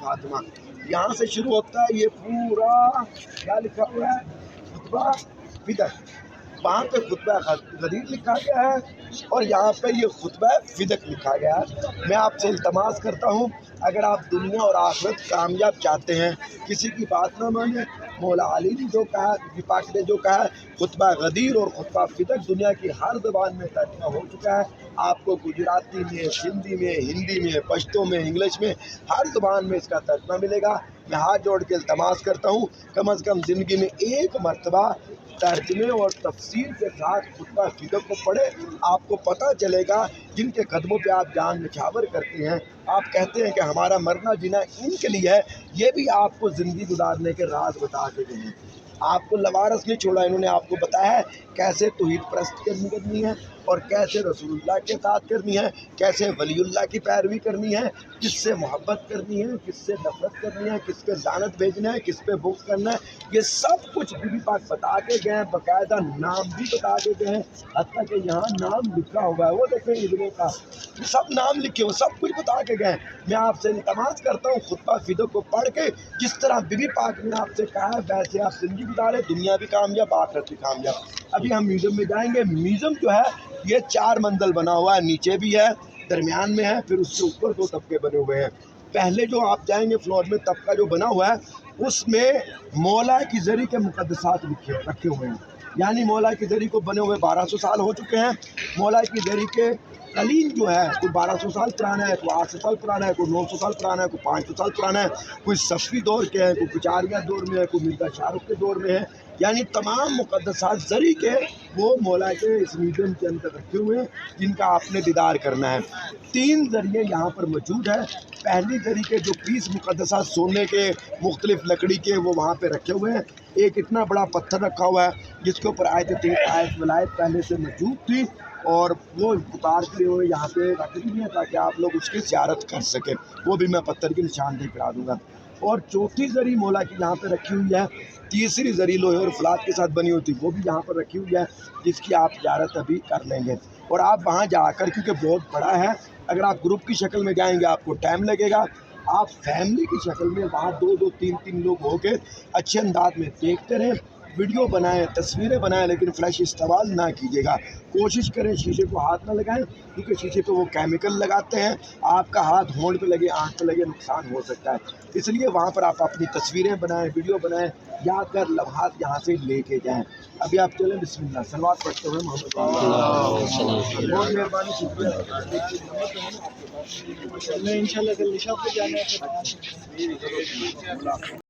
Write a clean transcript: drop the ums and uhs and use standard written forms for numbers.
फातिमा। यहाँ से शुरू होता है ये पूरा, क्या लिखा हुआ है, खुतबा फिदक। वहाँ पे खुतबा गदीर लिखा गया है और यहाँ पे ये खुतबा फिदक लिखा गया है। मैं आपसे इल्तमास करता हूँ, अगर आप दुनिया और आखिरत कामयाब चाहते हैं, किसी की बात ना माने। मौला अली ने जो कहा, पाक ने जो कहा, खुतबा गदीर और खुतबा फिदक दुनिया की हर ज़बान में तर्जुमा हो चुका है। आपको गुजराती में, सिंधी में, हिंदी में, पश्तो में, इंग्लिश में, हर ज़बान में इसका तर्जुमा मिलेगा। मैं हाथ जोड़ के इल्तमास करता हूँ, कम अज़ कम ज़िंदगी में एक मरतबा तर्जमे और तफसीर के साथ खुतबा फिदक को पढ़े। आपको पता चलेगा जिनके कदमों पे आप जान निछावर करते हैं, आप कहते हैं कि हमारा मरना जीना इनके लिए है, ये भी आपको ज़िंदगी गुजारने के राज बता के गए हैं। आपको लवारस नहीं छोड़ा, इन्होंने आपको बताया है कैसे तौहीद परस्त करनी है और कैसे रसूलुल्लाह के साथ करनी है, कैसे वलीउल्लाह की पैरवी करनी है, किससे मोहब्बत करनी है, किससे नफरत करनी है, किस पे लानत भेजना है, किस पे बुग़्ज़ करना है। ये सब कुछ बीबी पाक बता के गए हैं, बाकायदा नाम भी बता के गए हैं। हत्ता कि यहाँ नाम लिखा हुआ है, वो देखें इब्ने का, सब नाम लिखे हुए, सब कुछ बता के गए। मैं आपसे इल्तमास करता हूँ, खुतबा फिदक को पढ़ के जिस तरह बीबी पाक ने आपसे कहा है वैसे आप ज़िंदगी गुजारे, दुनिया भी कामयाब, आखिरत भी कामयाब। अभी हम म्यूज़ियम में जाएंगे। म्यूज़ियम जो है ये 4 मंजिल बना हुआ है, नीचे भी है, दरमियान में है, फिर उसके ऊपर 2 तबके बने हुए हैं। पहले जो आप जाएंगे फ्लोर में तबका जो बना हुआ है उसमें मौला की ज़री के मुक़द्दसात रखे हुए हैं, यानी मौला की ज़री को बने हुए 1200 साल हो चुके हैं। मौला की ज़री के कलीन जो है कोई 1200 साल पुराना है, कोई 800 साल पुराना है, कोई 900 साल पुराना है, कोई 500 साल पुराना है, कोई सफ़वी दौर के है, कोई कुचारिया दौर में है, कोई मिर्ज़ा शाहरुख के दौर में है। यानी तमाम मुक़द्दसात ज़री के वो मौला के इस म्यूज़ियम के अंदर रखे हुए हैं जिनका आपने दीदार करना है। 3 ज़रिए यहाँ पर मौजूद है। पहली ज़री के जो 20 मुक़द्दसात सोने के, मुख्तलिफ लकड़ी के, वो वहाँ पे रखे हुए हैं। एक इतना बड़ा पत्थर रखा हुआ है जिसके ऊपर आयत वलायत पहले से मौजूद थी और वो उतार के हुए यहाँ पे रख दी है ताकि आप लोग उसकी ज़ियारत कर सकें। वो भी मैं पत्थर की निशानदेही करा दूँगा। और चौथी ज़री मौला की यहाँ पे रखी हुई है। तीसरी ज़री लोहे और फलात के साथ बनी होती, वो भी यहाँ पर रखी हुई है, जिसकी आप ज़ियारत अभी कर लेंगे। और आप वहाँ जाकर, क्योंकि बहुत बड़ा है, अगर आप ग्रुप की शक्ल में जाएंगे आपको टाइम लगेगा। आप फैमिली की शक्ल में वहाँ 2-2, 3-3 लोग होकर अच्छे अंदाज में देखते रहें, वीडियो बनाएं, तस्वीरें बनाएं, लेकिन फ्लैश इस्तेमाल ना कीजिएगा। कोशिश करें शीशे को हाथ ना लगाएं, क्योंकि शीशे पे वो केमिकल लगाते हैं, आपका हाथ होंठ पे लगे, आँख पे लगे, नुकसान हो सकता है। इसलिए वहाँ पर आप अपनी तस्वीरें बनाएं, वीडियो बनाएं, यादगार लम्हात यहाँ से लेके जाएं। अभी आप चलें, बिस्मिल्लाह सलवात पढ़ते हुए मोहम्मद। बहुत मेहरबानी, शुक्रिया। इंशाल्लाह कल निशा पे जाना है।